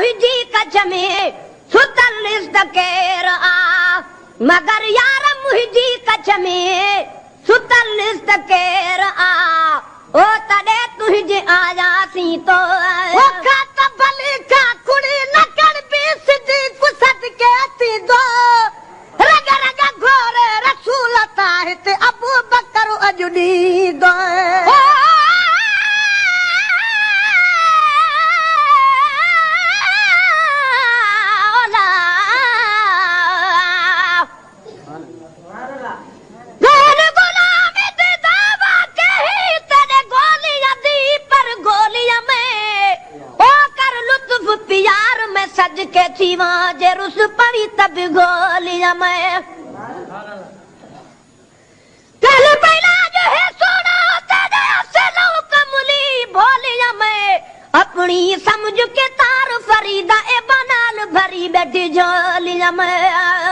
मुझी कच में सुतल केर आ मगर यार मुझी कच में सुतल केर आ ओ तडे तुझे आयासी तो ओ का भली का कुड़ी नकण भी सिधी कुसद के ती दो रग रग घोरे रसूल ताहित अबू बकर अजुनी दो सज के थी जे रुस पवी तब गोलियां में पहले पहला जो है सोना तेरे से लो कमली भोलियां में अपनी समझ के तार फरीदा ए बनाल भरी बैठी झोलियां में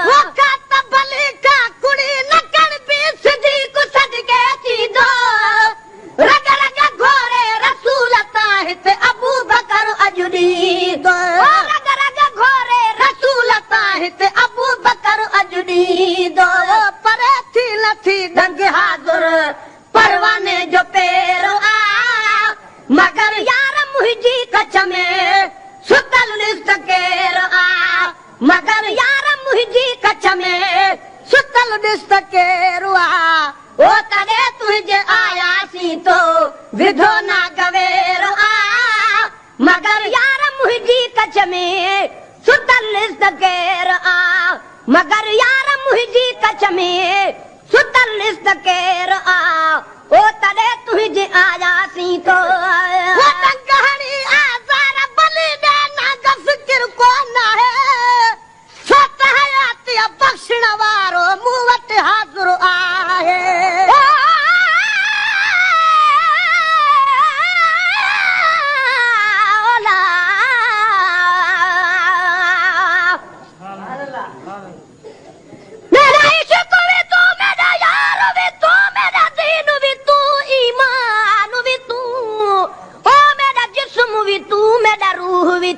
वो का तबली का कुड़ी नकण भी सिधी को सज के थी दो रग रग घोरे रसूल ताहित अबू बकर अजुनी दो अबू बकर अजुनी दो पर थी लथी दंग हाजुर परवाने जो पेरो आ मगर यार मुझी कच में सुतल केर आ मगर यार मुझी कच में सुतल केर आ ओ तड़े तुझे आयासी तो विधो ना गवेरो आ मगर यार मुझी कच में सुतल केर आ मगर यार मुझी कच में सुतल केर आ ओ तड़े तुझे आयासी तो वो कहानी आजार बलि देना का फिक्र को ना है सोता है आती बख्शण वारो मुंह वट हाजुर आहे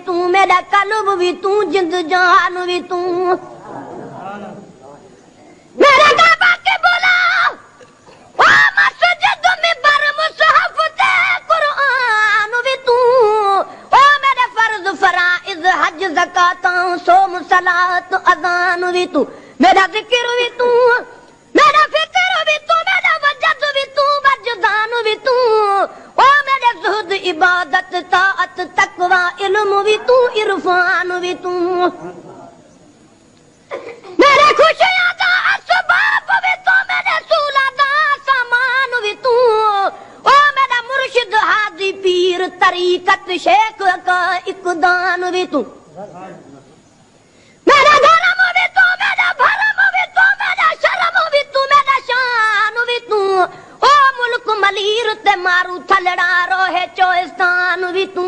तू मेरा कल्ब भी तू जिंद जान भी तू मेरा काबा के बोला ओ मस्जिद में बर मुसहफ ते कुरान भी तू ओ मेरे फर्ज फराइज हज ज़कात सोम सलात अज़ान भी तू मेरा जिक्र भी तू मेरा फिक्र भी तू मेरा वजद भी तू वजदान भी तू ओ मेरे ज़ुहद इबादत ताअत तकवा इल्म भी तू इरफान भी तू मेरे खुशियां दा असबाब भी तू मेरे सूला दा सामान भी तू ओ मेरा मुर्शिद हाजी पीर तरीकत शेख का इकदान भी तू मेरा धर्म भी तू मेरा भरम भी तू मेरा शर्म भी तू मेरा शान भी तू ओ मुल्क मलीर ते मारू थलड़ा रोहे चोइस्तान भी तू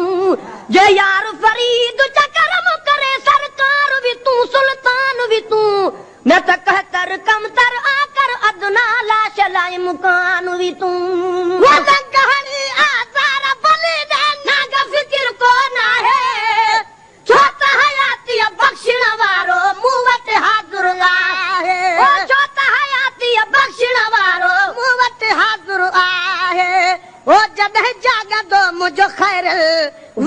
जे यार फरीद चकरम करे सरकार भी तू सुल्तान भी तू मैं तो कहकर कम तर आकर अदना लाश लाई मुकान भी तू वो कहानी आजार बलि देना का फिक्र को ना है छोटा हयाती बख्शण वारो मुंह वट हाजुर आहे ओ छोटा हयाती बख्शण वारो मुंह वट हाजुर आहे ओ जॾहिं जाॻंदो मुंहिंजो ख़ैर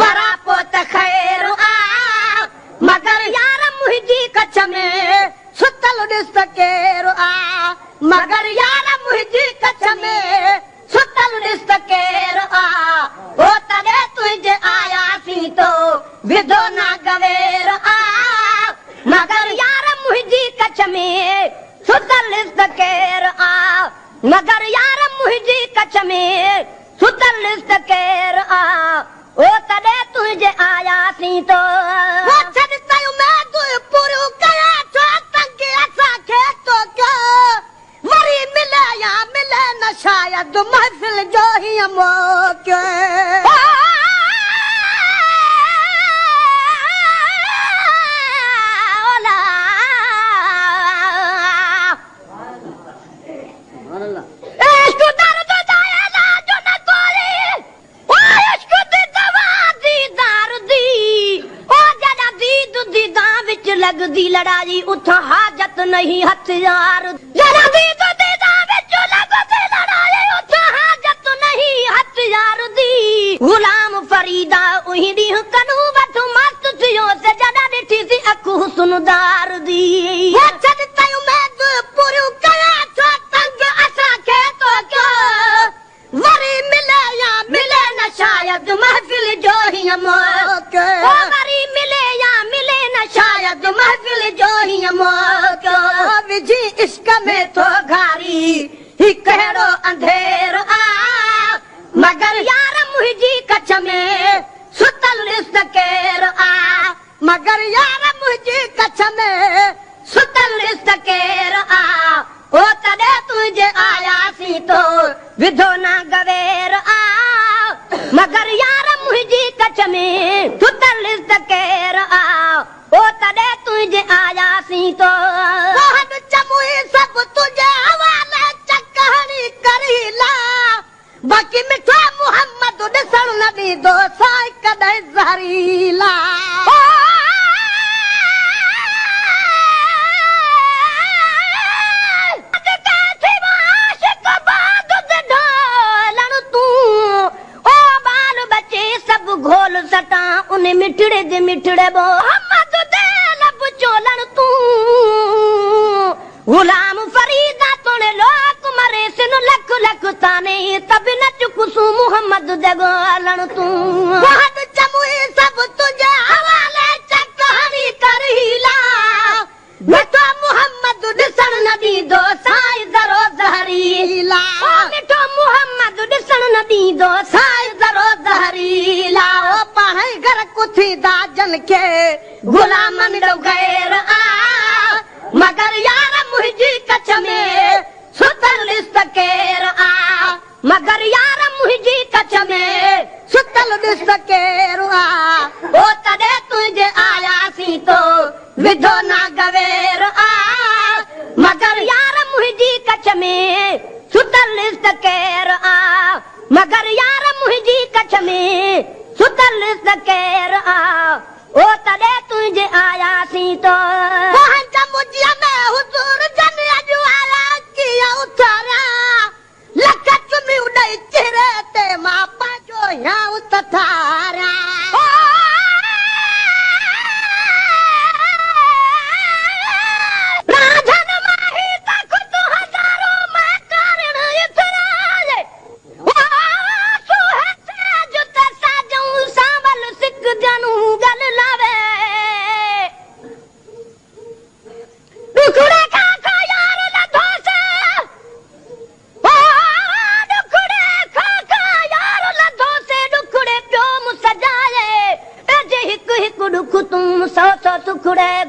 वरा पोत ख़ैर आ मगर यार मुंहिंजी कच में सुतल केर आ मगर यार मुंहिंजी कच में सुतल केर आ ओ तॾे तुंहिंजे आयासी तो विधो ना गवेर आ मगर यार मुंहिंजी कच में सुतल केर आ मगर यार मुंहिंजी कच में सुतल केर आ ओ तॾे तुंहिंजे आयासी तो पूरो कया छो तंग असांखे तो वरी मिले या मिले न शायद महफ़िल जो ही मौक़ो जग दी लड़ाई उथा हाजत नहीं हथियार जरा दी तो दीदा विच लगदी लड़ाई उथा हाजत नहीं हथियार दी गुलाम फरीदा उही दी कनू वठ मस्त थियो से जदा ॾिठी सी अखु हुस्नदार दी वचन तय उम्मीद पूरी कया तो तंग असा के तो क्या वरी मिले या मिले न शायद महफिल जो ही मौके ओ वरी मिले या मिले न शायद महफिल जो ही मौके विजी इश्क में तो घारी ही कहिड़ो अंधेर आ मगर यार मुंहिंजी कच्छ में सुतल रिश्त केर आ मगर यार मुंहिंजी कच्छ में सुतल रिश्त केर आ ओ तॾहिं तुंहिंजे आयासीं तो विधो ना गवेर आ मगर यार मुंहिंजी कच्छ में सुतल रिश्त केर आ ओ तॾहिं तुंहिंजे आयासीं तो चमुई सभु तुंहिंजे हवाले चकहणी करी ला बाक़ी मिठो मुहम्मद ॾिसण न ॾींदो साईं कॾहिं ज़हरीला घोल सटा उन मिठड़े दे मिठड़े बो मोहम्मद दे लब चोलन तू गुलाम फरीदा तोने लोक मरे सिन लख लख ताने तब न चुकसू मोहम्मद दे गोलन तू बहुत चमुई सब तुझे हवाले चकहणी करहीला मिठो मोहम्मद ॾिसण न ॾींदो साईं ज़रो ज़हरीला मिठो मोहम्मद ॾिसण न ॾींदो साईं ज़रो ज़हरीला ओ पाणे घर कुथी दाजन के गुलामन ॾो गैर आ मगर यार मुंहिंजी कच्छ में सुतल रिश्त केर आ मगर यार मुंहिंजी कच्छ में सुतल रिश्त केर आ ओ तॾहिं तुंहिंजे आयासीं तो विधो ना गवेर आ मगर यार मुंहिंजी कच्छ में सुतल रिश्त केर आ मगर यार मुंहिंजी कच्छ में सुतल रिश्त केर आ ओ तॾहिं तुंहिंजे आयासीं तो मुझिया में हुजूर जन अॼु आया कीअं उथारा लख चुमी उॾई चेहरे ते मां पंहिंजो या उथारा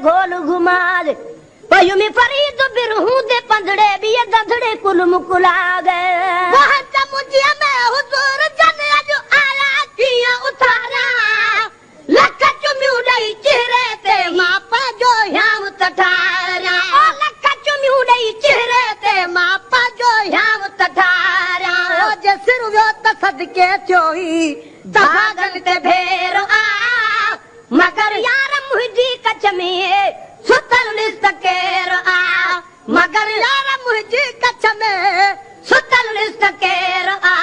घोल घुमा दे पयुमी फरीद बिरहू दे पंधड़े भी गंधड़े कुल मुकुला गए वहां चमुजिया में हुजूर जन अॼु आया कीअं उथारा लख चुमी उॾई चेहरे ते मां पंहिंजो याम तठारा लख चुमी उॾई चेहरे ते मां पंहिंजो याम तठारा जे सिर वियो त सदके थियो ई तहागन ते भेर आ मगर यार मुंहिंजी कच्छ में सुतल रिश्त केर आ मगर यार मुंहिंजी कच्छ में सुतल रिश्त केर आ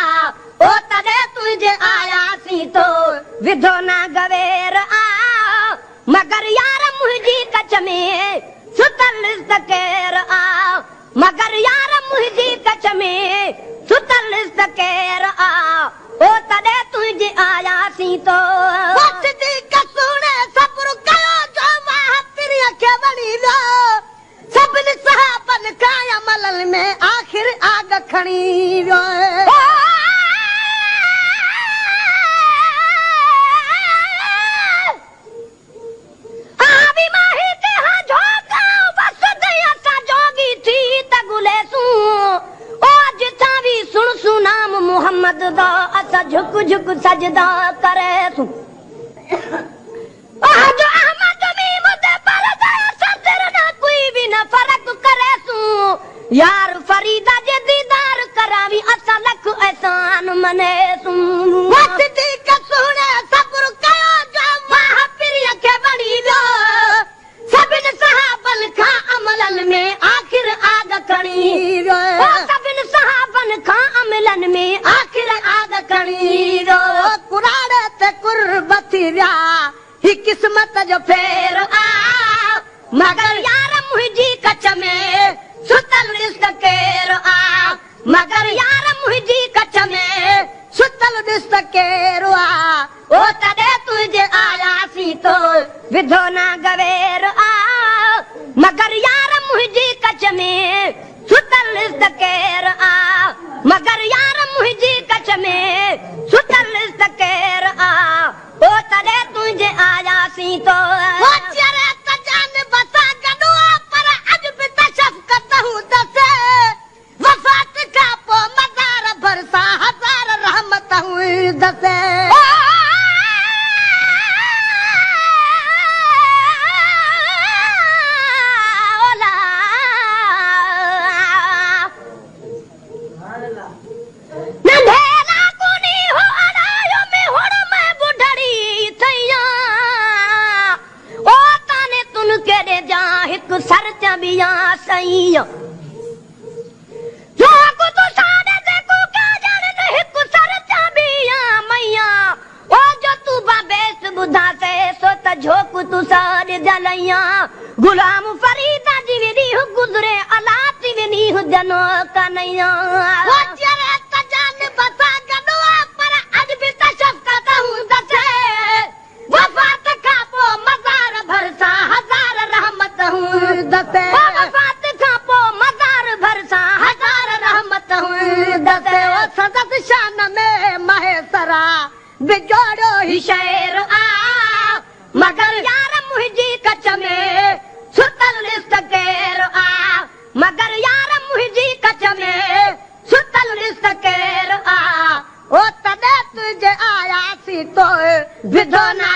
ओ तॾहिं तुंहिंजे आयासीं तो विधो ना गवेर आ मगर यार मुंहिंजी कच्छ में सुतल रिश्त केर आ मगर यार मुंहिंजी कच्छ में सुतल रिश्त केर आ ओ तॾहिं तुंहिंजे आयासीं तो सभिनी सहाबन खाया मलल में आखिर आग खणी वियो मोहम्मद दा असा झुक झुक सजदा करे सु आज अहमद मीम दे पर दा सर ना कोई भी न फर्क करे सु यार फरीदा जे दीदार करावी असा लख एहसान मने सु वसती का सुने सब्र कयो जो मां प्रिय के बणी दो सबिन ही किस्मत जो फेर आ मगर यार मुंहिंजी कच में सुतल ॾिस केर आ मगर यार मुंहिंजी कच में सुतल ॾिस केर आ ओ तॾहिं तुंहिंजे आयासीं तो विधो ना गवेर आ मगर यार मुंहिंजी कच में सुतल ॾिस केर आ मगर यार मुंहिंजी कच में सुतल ॾिस केर आ ओ तॾहिं तुंहिंजे आयासीं तो गुलाम फरीदा जी विनी गुजरे अलात विनी जनो कन्हैया वो चरे तजान बसा गडवा पर अज भी तशफकत हूं दसे वफात का पो मजार भरसा हजार रहमत हूं दसे वफात का पो मजार भरसा हजार रहमत हूं दसे ओ सदत शान में महेसरा बिजोड़ो ही शेर आ मगर यार मुंहिंजी कच में सुतल ॾिस केर आ मगर यार मुंहिंजी कच में सुतल ॾिस केर आ ओ तॾहिं तुंहिंजे आयासीं तो विधो ना